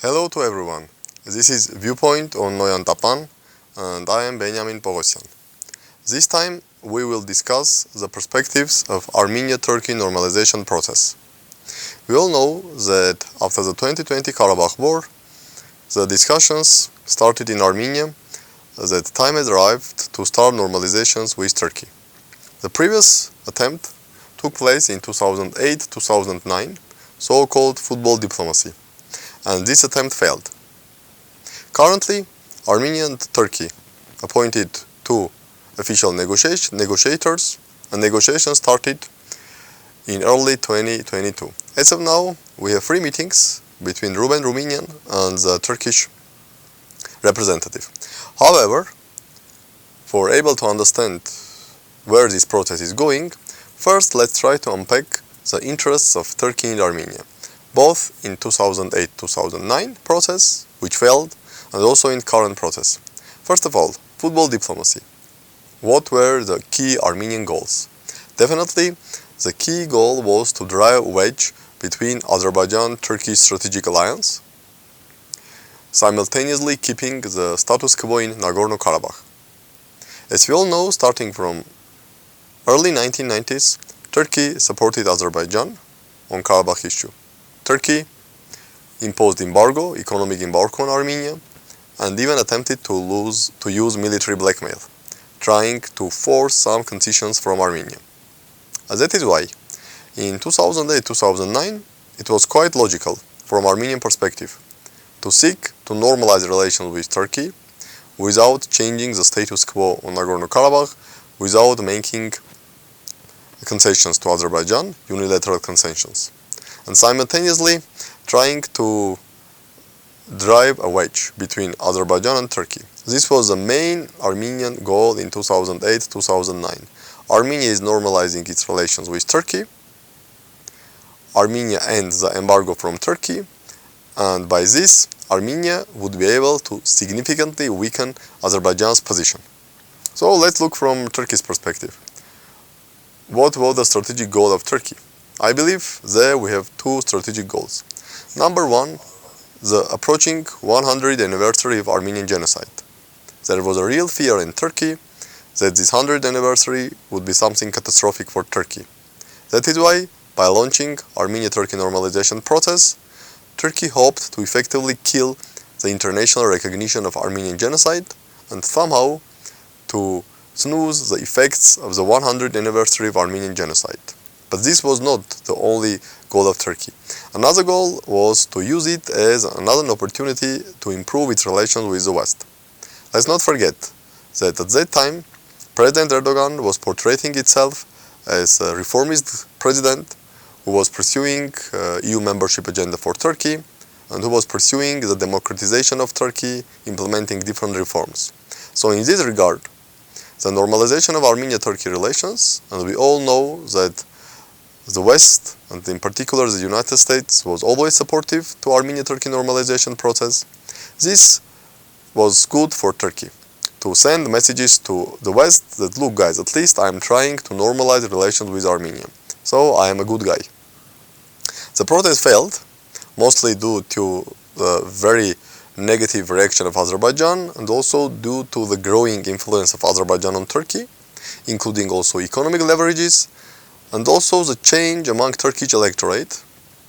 Hello to everyone. This is Viewpoint on Nոյան Տապան, and I am Benyamin Poghosyan. This time we will discuss the perspectives of Armenia-Turkey normalization process. We all know that after the 2020 Karabach war, the discussions started in Armenia that time had arrived to start normalizations with Turkey. The previous attempt took place in 2008-2009, so-called football diplomacy, and this attempt failed. Currently, Armenia and Turkey appointed two official negotiators, and negotiations started in early 2022. As of now, we have 3 meetings between Ruben Ruminian and the Turkish representative. However, for able to understand where this process is going, first let's try to unpack the interests of Turkey in Armenia, both in 2008-2009 process, which failed, and also in current process. First of all, football diplomacy. What were the key Armenian goals? Definitely, the key goal was to drive a wedge between Azerbaijan-Turkey strategic alliance, simultaneously keeping the status quo in Nagorno-Karabakh. As we all know, starting from early 1990s, Turkey supported Azerbaijan on Karabakh issue. Turkey imposed economic embargo on Armenia, and even attempted to use military blackmail, trying to force some concessions from Armenia. And that is why, in 2008-2009, it was quite logical, from Armenian perspective, to seek to normalize relations with Turkey without changing the status quo on Nagorno-Karabakh, without making concessions to Azerbaijan, unilateral concessions, and simultaneously trying to drive a wedge between Azerbaijan and Turkey. This was the main Armenian goal in 2008-2009. Armenia is normalizing its relations with Turkey. Armenia ends the embargo from Turkey, and by this, Armenia would be able to significantly weaken Azerbaijan's position. So let's look from Turkey's perspective. What was the strategic goal of Turkey? I believe there we have 2 strategic goals. Number 1, the approaching 100th anniversary of Armenian genocide. There was a real fear in Turkey that this 100th anniversary would be something catastrophic for Turkey. That is why, by launching Armenia-Turkey normalization process, Turkey hoped to effectively kill the international recognition of Armenian genocide and somehow to snooze the effects of the 100th anniversary of Armenian genocide. But this was not the only goal of Turkey. Another goal was to use it as another opportunity to improve its relations with the West. Let's not forget that at that time, President Erdogan was portraying itself as a reformist president who was pursuing EU membership agenda for Turkey and who was pursuing the democratization of Turkey, implementing different reforms. So in this regard, the normalization of Armenia-Turkey relations, and we all know that the West, and in particular the United States, was always supportive to Armenia-Turkey normalization process. This was good for Turkey, to send messages to the West that, look guys, at least I am trying to normalize relations with Armenia, so I am a good guy. The protest failed, mostly due to the very negative reaction of Azerbaijan, and also due to the growing influence of Azerbaijan on Turkey, including also economic leverages, and also the change among Turkish electorate,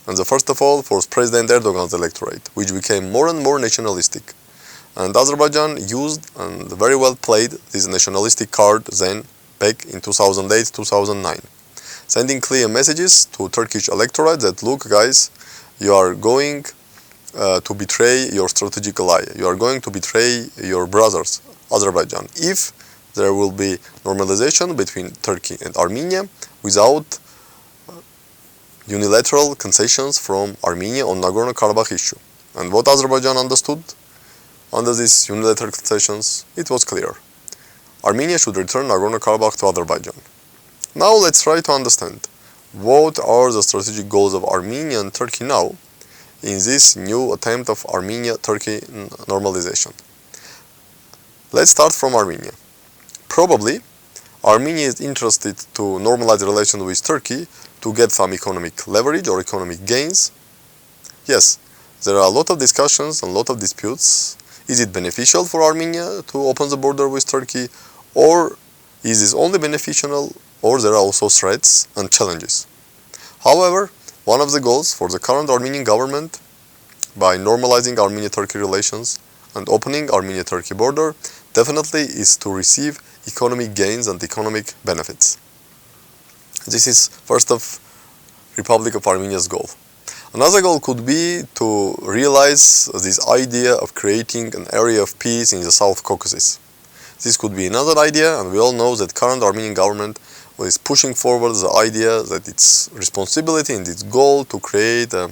and first of all for President Erdogan's electorate, which became more and more nationalistic. And Azerbaijan used and very well played this nationalistic card then, back in 2008-2009, sending clear messages to Turkish electorate that, look guys, you are going to betray your strategic ally. You are going to betray your brothers, Azerbaijan, if there will be normalization between Turkey and Armenia without unilateral concessions from Armenia on Nagorno-Karabakh issue. And what Azerbaijan understood under these unilateral concessions, it was clear. Armenia should return Nagorno-Karabakh to Azerbaijan. Now let's try to understand what are the strategic goals of Armenia and Turkey now in this new attempt of Armenia-Turkey normalization. Let's start from Armenia. Probably, Armenia is interested to normalize relations with Turkey to get some economic leverage or economic gains. Yes, there are a lot of discussions and a lot of disputes. Is it beneficial for Armenia to open the border with Turkey, or is this only beneficial, or there are also threats and challenges? However, one of the goals for the current Armenian government, by normalizing Armenia-Turkey relations and opening Armenia-Turkey border, definitely is to receive economic gains and economic benefits. This is first of Republic of Armenia's goal. Another goal could be to realize this idea of creating an area of peace in the South Caucasus. This could be another idea, and we all know that current Armenian government is pushing forward the idea that its responsibility and its goal to create a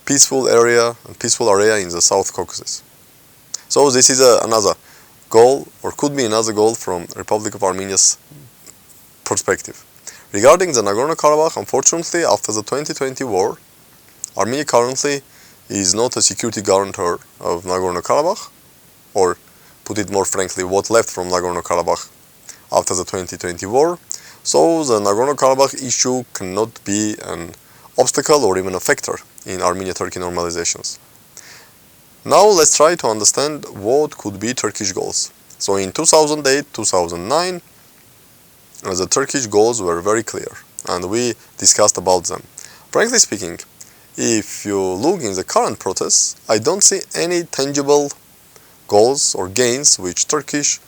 peaceful area in the South Caucasus. So this is another goal, or could be another goal from Republic of Armenia's perspective. Regarding the Nagorno-Karabakh, unfortunately, after the 2020 war, Armenia currently is not a security guarantor of Nagorno-Karabakh, or put it more frankly, what left from Nagorno-Karabakh after the 2020 war. So the Nagorno-Karabakh issue cannot be an obstacle or even a factor in Armenia-Turkey normalizations. Now let's try to understand what could be Turkish goals. So in 2008-2009, the Turkish goals were very clear, and we discussed about them. Frankly speaking, if you look in the current process, I don't see any tangible goals or gains which Turkish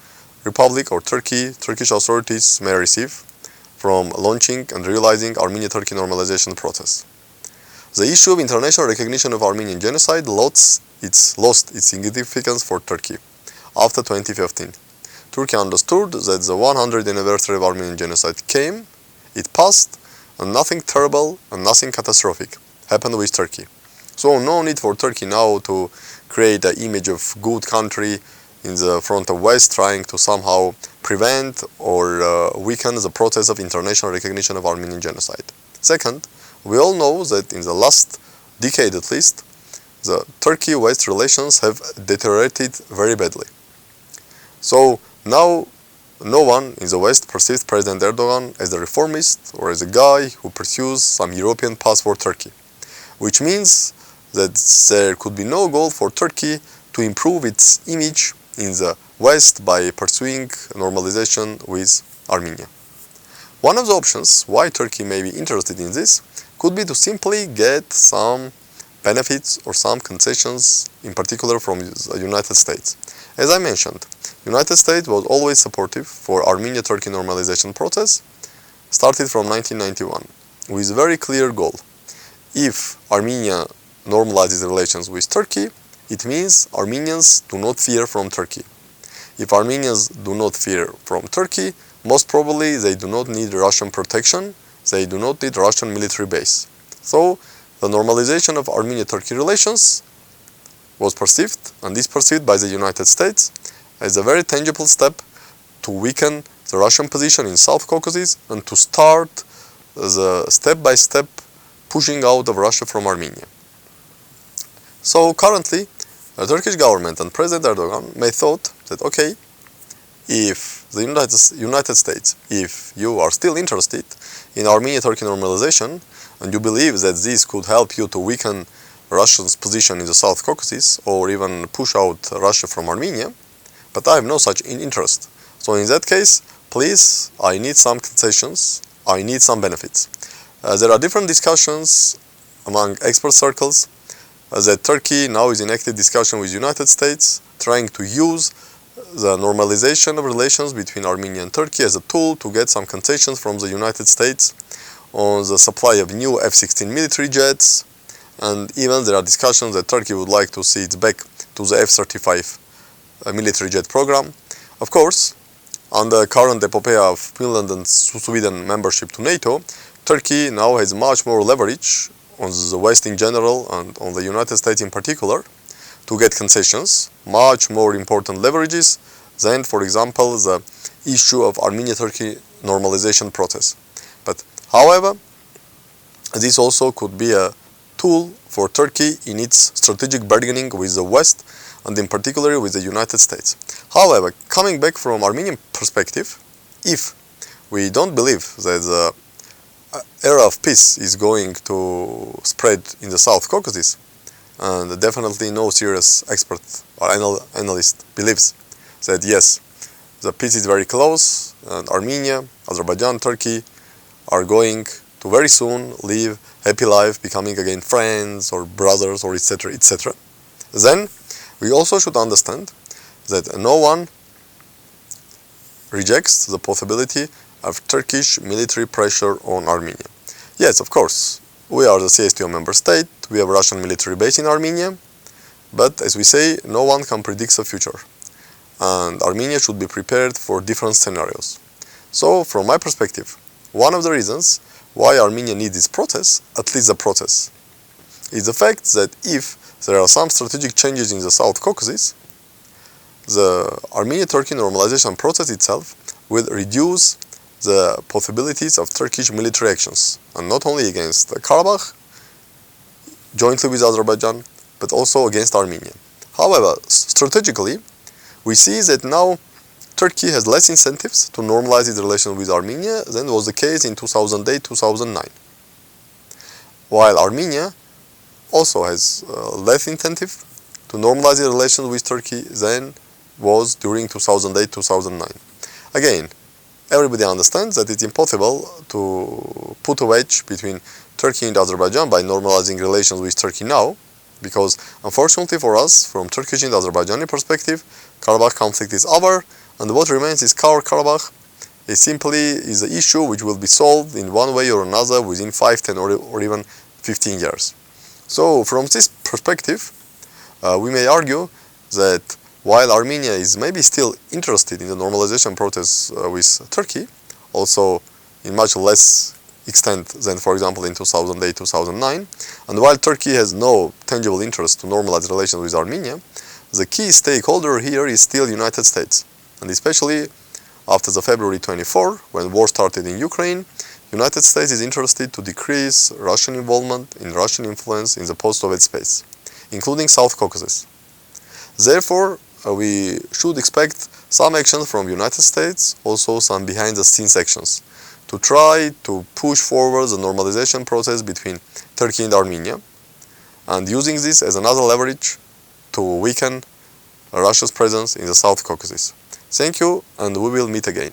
Republic or Turkish authorities may receive from launching and realizing Armenia-Turkey normalization process. The issue of international recognition of Armenian genocide lost its significance for Turkey after 2015. Turkey understood that the 100th anniversary of Armenian genocide came, it passed, and nothing terrible and nothing catastrophic happened with Turkey. So no need for Turkey now to create an image of good country in the front of West, trying to somehow prevent or weaken the process of international recognition of Armenian genocide. Second, we all know that in the last decade at least, the Turkey-West relations have deteriorated very badly. So now no one in the West perceives President Erdogan as a reformist or as a guy who pursues some European path for Turkey, which means that there could be no goal for Turkey to improve its image in the West by pursuing normalization with Armenia. One of the options why Turkey may be interested in this could be to simply get some benefits or some concessions, in particular from the United States. As I mentioned, United States was always supportive for Armenia-Turkey normalization process, started from 1991, with a very clear goal. If Armenia normalizes relations with Turkey, it means Armenians do not fear from Turkey. If Armenians do not fear from Turkey, most probably they do not need Russian protection, they do not need Russian military base. So the normalization of Armenia-Turkey relations was perceived, and is perceived by the United States, as a very tangible step to weaken the Russian position in South Caucasus and to start the step-by-step pushing out of Russia from Armenia. So currently, the Turkish government and President Erdogan may thought that, okay, if the United States, if you are still interested in Armenia-Turkey normalization, and you believe that this could help you to weaken Russia's position in the South Caucasus, or even push out Russia from Armenia, but I have no such interest. So in that case, please, I need some concessions, I need some benefits. There are different discussions among expert circles that Turkey now is in active discussion with the United States, trying to use the normalization of relations between Armenia and Turkey as a tool to get some concessions from the United States on the supply of new F-16 military jets, and even there are discussions that Turkey would like to see its back to the F-35 military jet program. Of course, on the current epopea of Finland and Sweden membership to NATO, Turkey now has much more leverage on the West in general and on the United States in particular to get concessions, much more important leverages than, for example, the issue of Armenia-Turkey normalization process. But however, this also could be a tool for Turkey in its strategic bargaining with the West and in particular with the United States. However, coming back from Armenian perspective, if we don't believe that the era of peace is going to spread in the South Caucasus, and definitely no serious expert or analyst believes that yes, the peace is very close, and Armenia, Azerbaijan, Turkey are going to very soon live happy life, becoming again friends or brothers or etc. etc. Then we also should understand that no one rejects the possibility of Turkish military pressure on Armenia. Yes, of course, we are the CSTO member state, we have a Russian military base in Armenia, but as we say, no one can predict the future, and Armenia should be prepared for different scenarios. So, from my perspective, one of the reasons why Armenia needs this process, at least the process, is the fact that if there are some strategic changes in the South Caucasus, the Armenia-Turkey normalization process itself will reduce the possibilities of Turkish military actions, and not only against Karabach, jointly with Azerbaijan, but also against Armenia. However, strategically, we see that now Turkey has less incentives to normalize its relations with Armenia than was the case in 2008-2009. While Armenia also has less incentive to normalize its relations with Turkey than was during 2008-2009. Again, everybody understands that it's impossible to put a wedge between Turkey and Azerbaijan by normalizing relations with Turkey now, because unfortunately for us, from Turkish and Azerbaijani perspective, Karabakh conflict is over, and what remains is Karabakh. It simply is an issue which will be solved in one way or another within 5, 10 or even 15 years. So from this perspective, we may argue that while Armenia is maybe still interested in the normalization process with Turkey, also in much less extent than, for example, in 2008-2009, and while Turkey has no tangible interest to normalize relations with Armenia, the key stakeholder here is still United States. And especially after the February 24, when war started in Ukraine, United States is interested to decrease Russian involvement and Russian influence in the post-Soviet space, including South Caucasus. Therefore, we should expect some actions from United States, also some behind-the-scenes actions, to try to push forward the normalization process between Turkey and Armenia, and using this as another leverage to weaken Russia's presence in the South Caucasus. Thank you, and we will meet again.